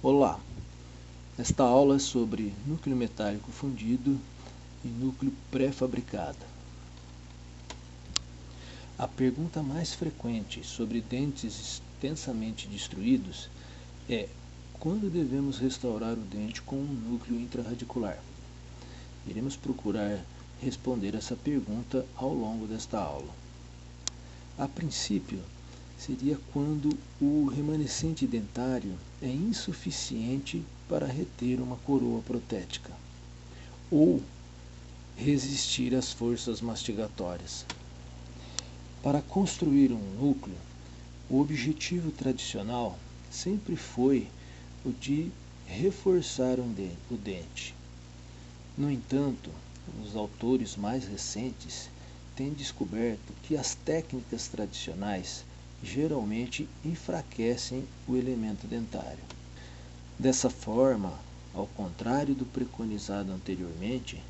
Olá, esta aula é sobre núcleo metálico fundido e núcleo pré-fabricado. A pergunta mais frequente sobre dentes extensamente destruídos é: quando devemos restaurar o dente com um núcleo intraradicular? Iremos procurar responder essa pergunta ao longo desta aula. A princípio, seria quando o remanescente dentário é insuficiente para reter uma coroa protética ou resistir às forças mastigatórias. Para construir um núcleo, o objetivo tradicional sempre foi o de reforçar o dente. No entanto, os autores mais recentes têm descoberto que as técnicas tradicionais geralmente enfraquecem o elemento dentário. Dessa forma, ao contrário do preconizado anteriormente,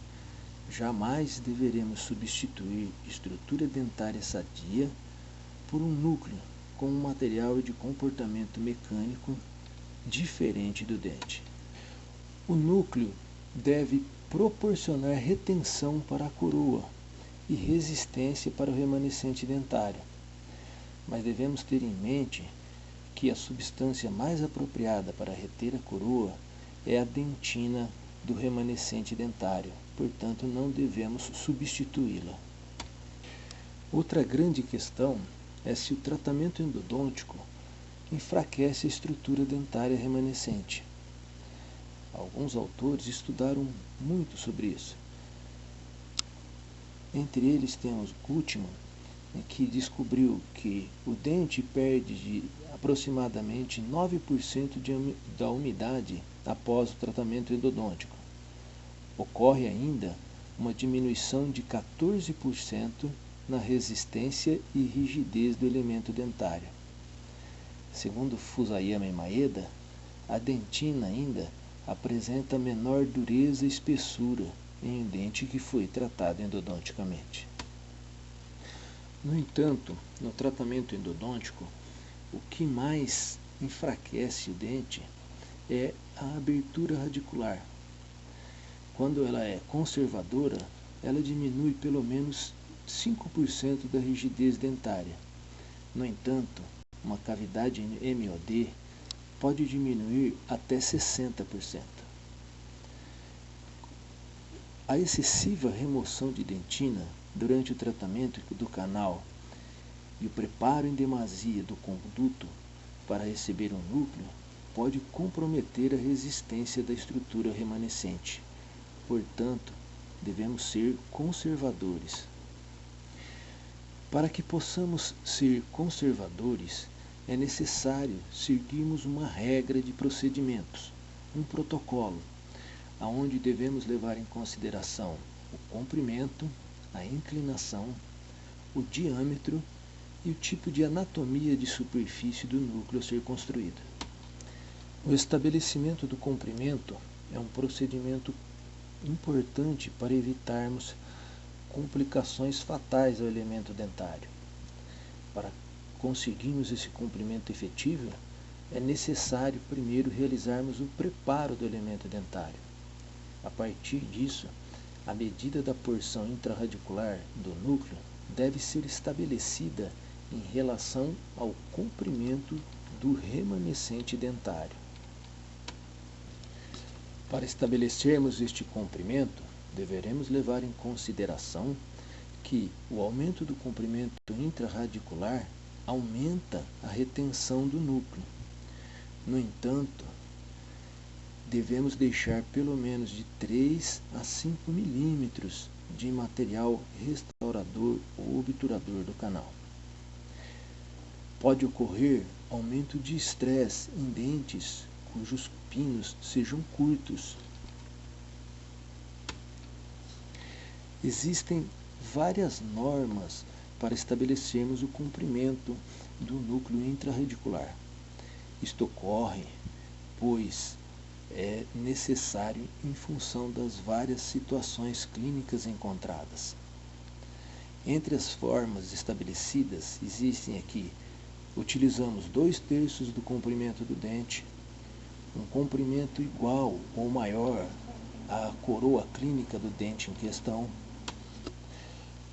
jamais deveremos substituir estrutura dentária sadia por um núcleo com um material e de comportamento mecânico diferente do dente. O núcleo deve proporcionar retenção para a coroa e resistência para o remanescente dentário. Mas devemos ter em mente que a substância mais apropriada para reter a coroa é a dentina do remanescente dentário, portanto não devemos substituí-la. Outra grande questão é se o tratamento endodôntico enfraquece a estrutura dentária remanescente. Alguns autores estudaram muito sobre isso. Entre eles temos Gutmann, que descobriu que o dente perde de aproximadamente 9% da umidade após o tratamento endodôntico. Ocorre ainda uma diminuição de 14% na resistência e rigidez do elemento dentário. Segundo Fusayama e Maeda, a dentina ainda apresenta menor dureza e espessura em um dente que foi tratado endodonticamente. No entanto, no tratamento endodôntico, o que mais enfraquece o dente é a abertura radicular. Quando ela é conservadora, ela diminui pelo menos 5% da rigidez dentária. No entanto, uma cavidade MOD pode diminuir até 60%. A excessiva remoção de dentina durante o tratamento do canal e o preparo em demasia do conduto para receber um núcleo pode comprometer a resistência da estrutura remanescente. Portanto, devemos ser conservadores. Para que possamos ser conservadores, é necessário seguirmos uma regra de procedimentos, um protocolo, aonde devemos levar em consideração o comprimento, a inclinação, o diâmetro e o tipo de anatomia de superfície do núcleo a ser construído. O estabelecimento do comprimento é um procedimento importante para evitarmos complicações fatais ao elemento dentário. Para conseguirmos esse comprimento efetivo, é necessário primeiro realizarmos o preparo do elemento dentário. A partir disso, a medida da porção intraradicular do núcleo deve ser estabelecida em relação ao comprimento do remanescente dentário. Para estabelecermos este comprimento, deveremos levar em consideração que o aumento do comprimento intraradicular aumenta a retenção do núcleo. No entanto, devemos deixar pelo menos de 3 a 5 milímetros de material restaurador ou obturador do canal. Pode ocorrer aumento de estresse em dentes cujos pinos sejam curtos. Existem várias normas para estabelecermos o comprimento do núcleo intraradicular. Isto ocorre, pois é necessário em função das várias situações clínicas encontradas. Entre as formas estabelecidas existem aqui: utilizamos 2/3 do comprimento do dente, um comprimento igual ou maior à coroa clínica do dente em questão.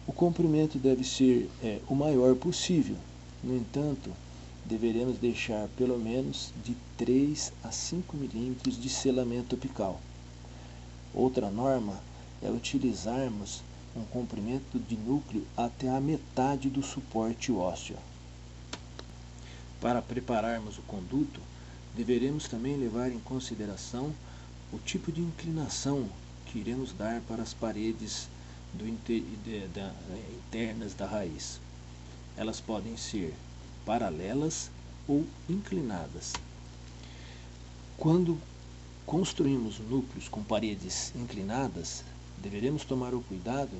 O comprimento deve ser o maior possível. No entanto, deveremos deixar pelo menos de 3 a 5 milímetros de selamento apical. Outra norma é utilizarmos um comprimento de núcleo até a metade do suporte ósseo. Para prepararmos o conduto, deveremos também levar em consideração o tipo de inclinação que iremos dar para as paredes internas da raiz. Elas podem ser paralelas ou inclinadas. Quando construímos núcleos com paredes inclinadas, deveremos tomar o cuidado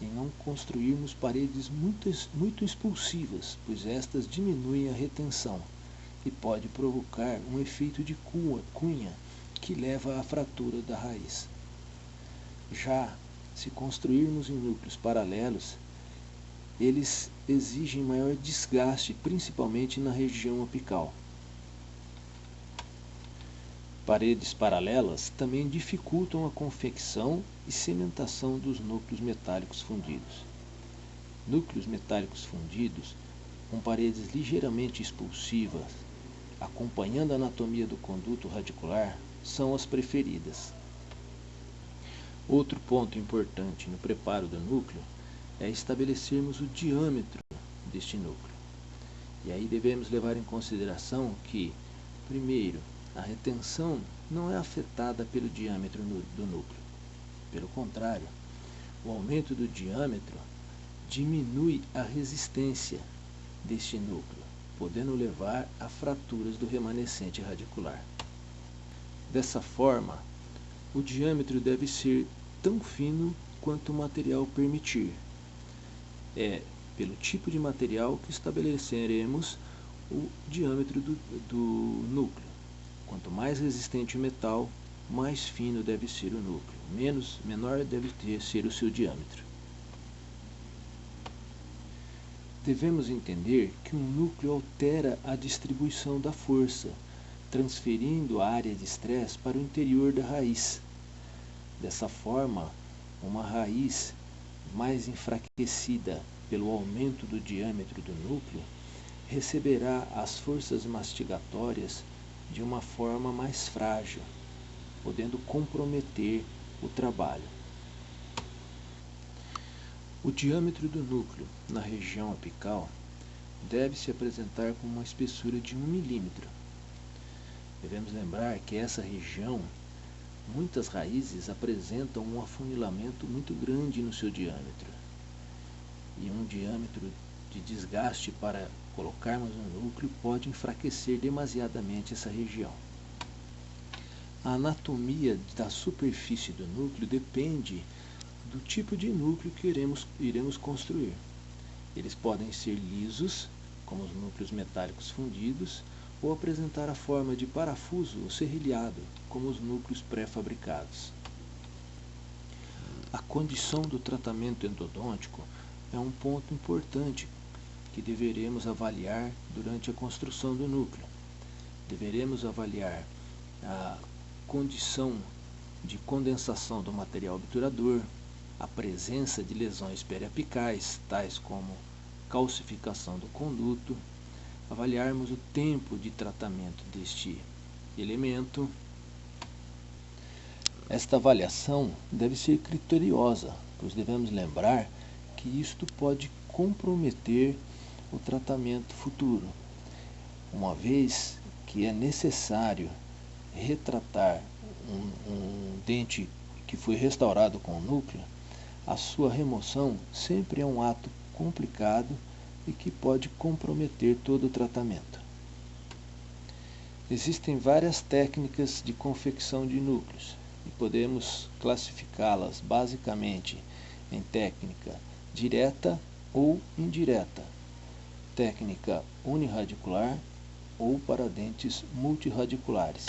em não construirmos paredes muito expulsivas, pois estas diminuem a retenção e pode provocar um efeito de cunha que leva à fratura da raiz. Já se construirmos em núcleos paralelos, eles exigem maior desgaste, principalmente na região apical. Paredes paralelas também dificultam a confecção e cimentação dos núcleos metálicos fundidos. Núcleos metálicos fundidos, com paredes ligeiramente expulsivas, acompanhando a anatomia do conduto radicular, são as preferidas. Outro ponto importante no preparo do núcleo é estabelecermos o diâmetro deste núcleo. E aí devemos levar em consideração que, primeiro, a retenção não é afetada pelo diâmetro do núcleo. Pelo contrário, o aumento do diâmetro diminui a resistência deste núcleo, podendo levar a fraturas do remanescente radicular. Dessa forma, o diâmetro deve ser tão fino quanto o material permitir. É pelo tipo de material que estabeleceremos o diâmetro do núcleo. Quanto mais resistente o metal, mais fino deve ser o núcleo, menor deve ser o seu diâmetro. Devemos entender que um núcleo altera a distribuição da força, transferindo a área de estresse para o interior da raiz. Dessa forma, uma raiz mais enfraquecida pelo aumento do diâmetro do núcleo receberá as forças mastigatórias de uma forma mais frágil, podendo comprometer o trabalho. O diâmetro do núcleo na região apical deve se apresentar com uma espessura de 1 milímetro. Devemos lembrar que essa região, muitas raízes apresentam um afunilamento muito grande no seu diâmetro, e um diâmetro de desgaste para colocarmos no núcleo pode enfraquecer demasiadamente essa região. A anatomia da superfície do núcleo depende do tipo de núcleo que iremos construir. Eles podem ser lisos, como os núcleos metálicos fundidos, ou apresentar a forma de parafuso ou serrilhado, como os núcleos pré-fabricados. A condição do tratamento endodôntico é um ponto importante que deveremos avaliar durante a construção do núcleo. Deveremos avaliar a condição de condensação do material obturador, a presença de lesões periapicais, tais como calcificação do conduto, avaliarmos o tempo de tratamento deste elemento. Esta avaliação deve ser criteriosa, pois devemos lembrar que isto pode comprometer o tratamento futuro, uma vez que é necessário retratar um dente que foi restaurado com o núcleo. A sua remoção sempre é um ato complicado e que pode comprometer todo o tratamento. Existem várias técnicas de confecção de núcleos e podemos classificá-las basicamente em técnica direta ou indireta, técnica uniradicular ou para dentes multirradiculares.